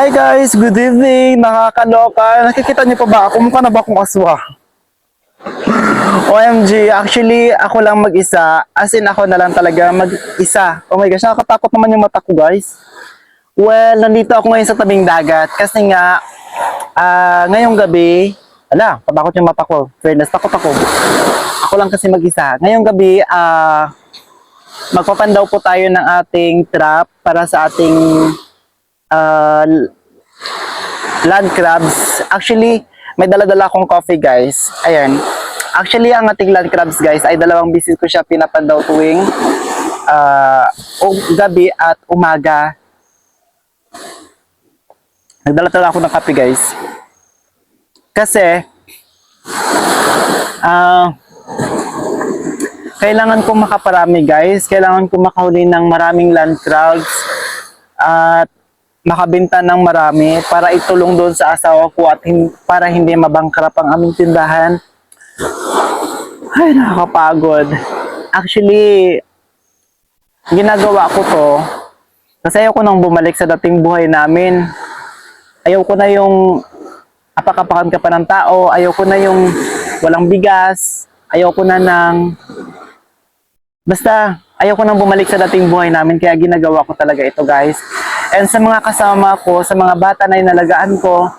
Hi guys, good evening. Nakakaloka. Nakikita niyo pa ba ako? Mukha na ba akong aswa? OMG, actually ako lang mag-isa. As in ako na lang talaga mag-isa. Oh my gosh, nakakatakot naman yung mata ko guys. Well, nandito ako ngayon sa tabing dagat kasi nga ngayong gabi, patakot yung mata ko. Fairness, takot ako. Ako lang kasi mag-isa. Ngayong gabi, magpapandaw po tayo ng ating trap para sa ating land crabs. Actually, may dala-dala akong coffee guys. Ayan. Actually, ang ating land crabs guys ay dalawang bisis ko siya pinapandaw tuwing gabi at umaga. Nagdala-dala ako ng coffee guys. Kasi kailangan ko makaparami guys. Kailangan ko makahuli ng maraming land crabs at makabenta ng marami para itulong doon sa asawa ko at para hindi mabangkrap ang aming tindahan. Ay, nakakapagod. Actually, ginagawa ko to kasi ayoko nang bumalik sa dating buhay namin. Ayoko na yung apak-apakan ka pa ng tao. Ayoko na yung walang bigas. Ayoko na ng... Basta, ayoko nang bumalik sa dating buhay namin kaya ginagawa ko talaga ito guys. And sa mga kasama ko, sa mga bata na inalagaan ko,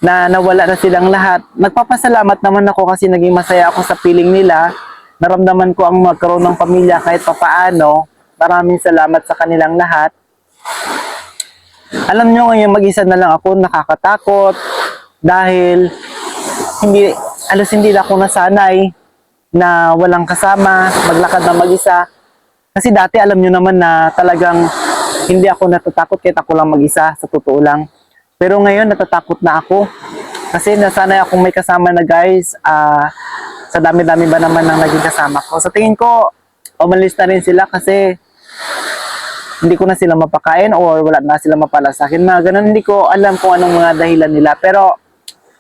na nawala na silang lahat, nagpapasalamat naman ako kasi naging masaya ako sa piling nila. Naramdaman ko ang magkaroon ng pamilya kahit papaano. Maraming salamat sa kanilang lahat. Alam nyo, ngayon mag-isa na lang ako, nakakatakot. Dahil hindi na ako nasanay na walang kasama, maglakad na mag-isa. Kasi dati alam nyo naman na talagang hindi ako natatakot kahit ako lang mag-isa, sa totoo lang. Pero ngayon natatakot na ako. Kasi nasanay akong may kasama na guys. Sa dami-dami ba naman ng naging kasama ko. Sa tingin ko, umalis na rin sila kasi hindi ko na sila mapakain or wala na sila mapala sa akin. Mga ganun, hindi ko alam kung anong mga dahilan nila. Pero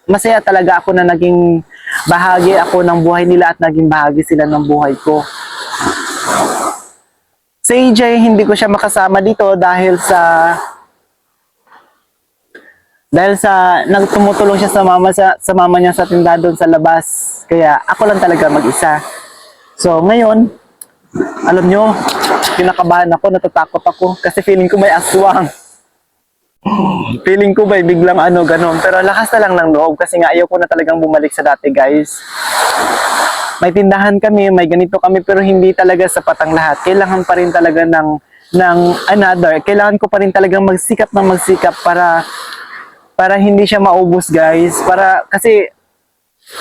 masaya talaga ako na naging bahagi ako ng buhay nila at naging bahagi sila ng buhay ko. Si AJ, hindi ko siya makasama dito dahil sa nagtumutulong siya sa mama niya sa tindahan doon sa labas. Kaya ako lang talaga mag-isa. So ngayon, alam nyo, kinakabahan ako, natatakot ako kasi feeling ko may aswang. Feeling ko ba biglang ganun. Pero lakas na lang ng loob kasi nga ayaw ko na talagang bumalik sa dati guys. May tindahan kami, may ganito kami, pero hindi talaga sapat ang lahat. Kailangan pa rin talaga ng another. Kailangan ko pa rin talagang magsikap para hindi siya maubos guys. Kasi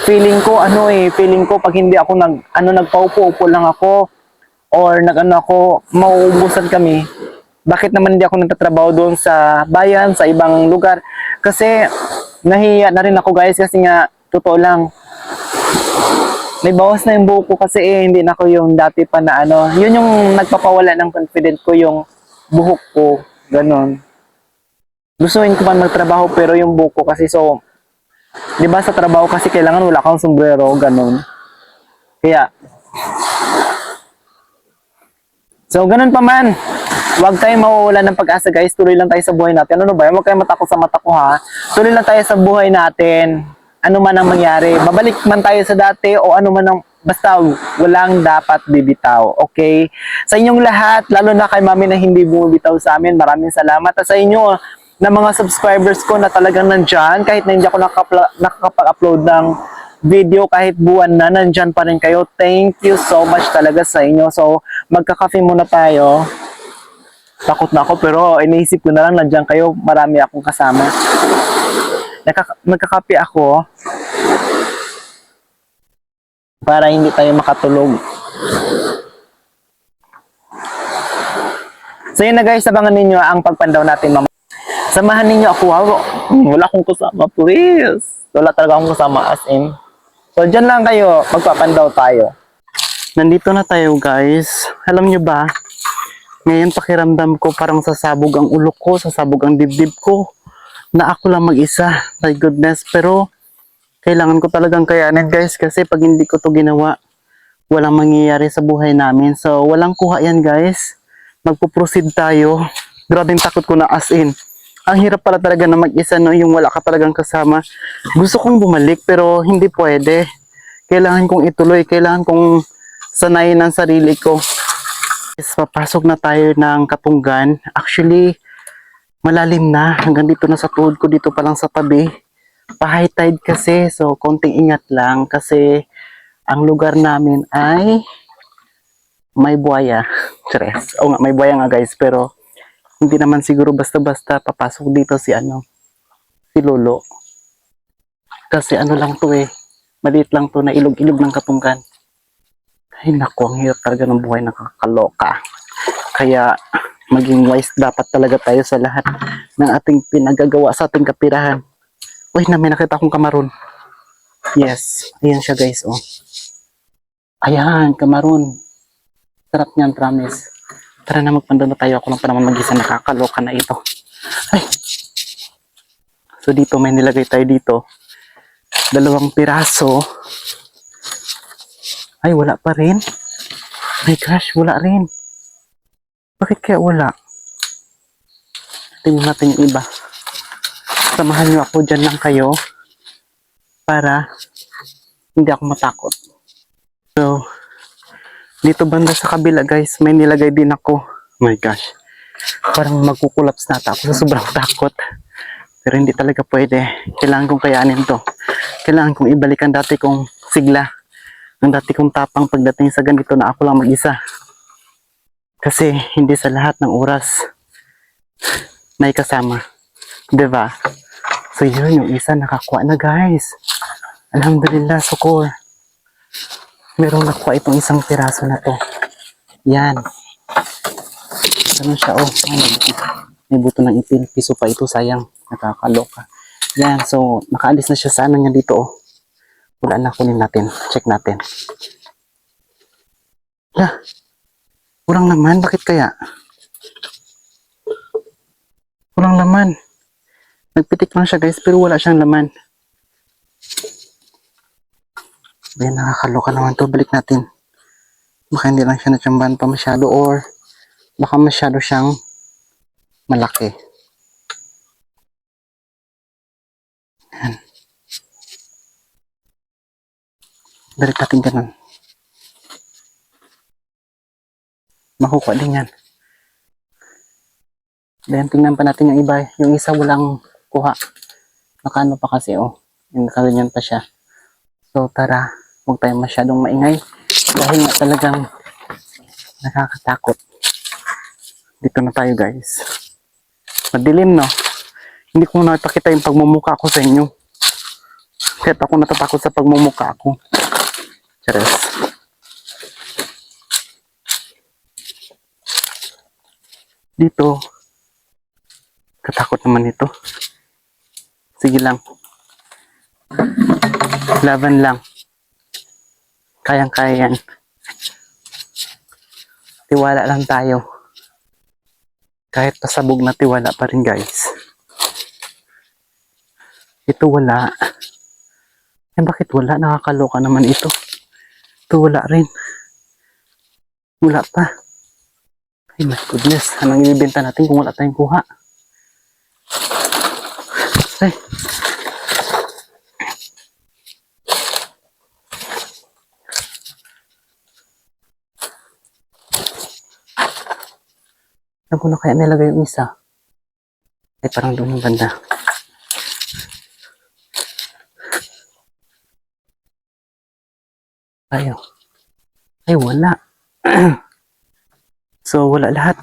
feeling ko pag hindi ako nagpaupo-upo lang ako or mauubusan kami. Bakit naman hindi ako nagtatrabaho doon sa bayan, sa ibang lugar? Kasi nahiya na rin ako guys kasi nga totoo lang. May bawas na yung buhok ko kasi hindi na ako yung dati pa na Yun yung nagpapawala ng confidence ko, yung buhok ko. Ganon. Gustuin ko man magtrabaho pero yung buhok ko kasi di ba sa trabaho kasi kailangan wala kang sombrero, ganon. Kaya, ganon pa man. Huwag tayong mawawala ng pag-asa guys. Tuloy lang tayo sa buhay natin. Ano ba? Huwag kayong matakot sa mata ko ha. Tuloy lang tayo sa buhay natin. Ano man ang mangyari. Babalik man tayo sa dati o ano man ang... Basta walang dapat bibitaw. Okay? Sa inyong lahat, lalo na kay mami na hindi bumibitaw sa amin, maraming salamat. At sa inyo na mga subscribers ko na talagang nandyan, kahit na hindi ako nakakapag-upload ng video kahit buwan na, nandyan pa rin kayo. Thank you so much talaga sa inyo. So, magka-coffee muna tayo. Takot na ako pero iniisip ko na lang nandiyan kayo, marami akong kasama. Nagkakape ako para hindi tayo makatulog. So yun na guys, sabangan ninyo ang pagpandaw natin mamaya. Samahan ninyo ako. Wala akong kasama, please. Wala talaga akong kasama as in. So dyan lang kayo, magpapandaw tayo. Nandito na tayo guys. Alam nyo ba? Ngayon pakiramdam ko parang sasabog ang ulo ko, sasabog ang dibdib ko. Na ako lang mag-isa. My goodness. Pero kailangan ko talagang kayanin guys kasi pag hindi ko to ginawa, walang mangyayari sa buhay namin. So walang kuha yan guys. Magpo-proceed tayo. Grabing takot ko na as in. Ang hirap pala talaga na mag-isa, no? Yung wala ka talagang kasama. Gusto kong bumalik pero hindi pwede. Kailangan kong ituloy. Kailangan kong sanayin ang sarili ko. Yes, papasok na tayo ng Katunggan. Actually, malalim na. Hanggang dito na sa tuhod ko. Dito pa lang sa tabi. Pa-high tide kasi. So, konting ingat lang. Kasi ang lugar namin ay may buhaya. Tres. O nga, may buhaya nga guys. Pero hindi naman siguro basta-basta papasok dito si si Lolo. Kasi ano lang to eh. Maliit lang to na ilog-ilog ng Katunggan. Ay naku, ang hirap talaga ng buhay, nakakaloka. Kaya maging wise dapat talaga tayo sa lahat ng ating pinagagawa sa ating kapirahan. Uy, may nakita akong kamaron. Yes, ayan siya guys, oh. Ayan, kamaron. Sarap niyan, promise. Tara na, magpandalo tayo. Ako lang pa naman mag-isa, nakakaloka na ito. Ay! So dito, may nilagay tayo dito. 2 piraso. Ay, wala pa rin. My gosh, wala rin. Bakit kaya wala? Tingnan natin yung iba. Samahan niyo ako, dyan lang kayo. Para hindi ako matakot. So, dito banda sa kabila guys, may nilagay din ako. Oh my gosh. Parang magkukulaps na ako sa sobrang takot. Pero hindi talaga pwede. Kailangan kong kayanin to. Kailangan kong ibalik ang dati kong sigla. Ang dati kong tapang pagdating sa ganito na ako lang mag-isa. Kasi hindi sa lahat ng oras may kasama. Diba? So yun, yung isa nakakuha na guys. Alhamdulillah, sukor. Merong nakuha itong 1 piraso na to. Yan. Ano siya? Oh, may buto ng ipil. Piso pa ito, sayang. Nakakaloka. Yan, so nakaalis na siya sa ano niya dito. Oh. Wala na, kunin natin. Check natin. La, kurang laman. Bakit kaya? Kurang laman. Nagpitik lang siya guys, pero wala siyang laman. Ayan, nakakaloka naman to. Balik natin. Baka hindi lang siya natsambahan pa masyado or baka masyado siyang malaki. Ayan. Balik natin ganun. Makukuha din yan. Then tingnan pa natin yung iba. Yung isa walang kuha. Nakano pa kasi oh. Yung nakaganyan pa siya. So tara, huwag tayong masyadong maingay. Dahil nga talagang nakakatakot. Dito na tayo guys. Madilim no? Hindi ko na ipakita yung pagmumukha ko sa inyo. Kahit ako natatakot sa pagmumukha ko. Chares. Dito. Katakot naman ito. Sige lang. Laban lang. Kayang-kaya yan. Tiwala lang tayo. Kahit pasabog na tiwala pa rin guys. Ito wala. Eh bakit wala? Nakakaloka naman ito. Ito wala rin. Wala pa. Ay my goodness. Anong ibibenta natin kung wala tayong kuha? Ay. Saan ko na kaya nilagay yung isa? Ay parang doon yung banda. Ayo. Ay wala. So wala lahat.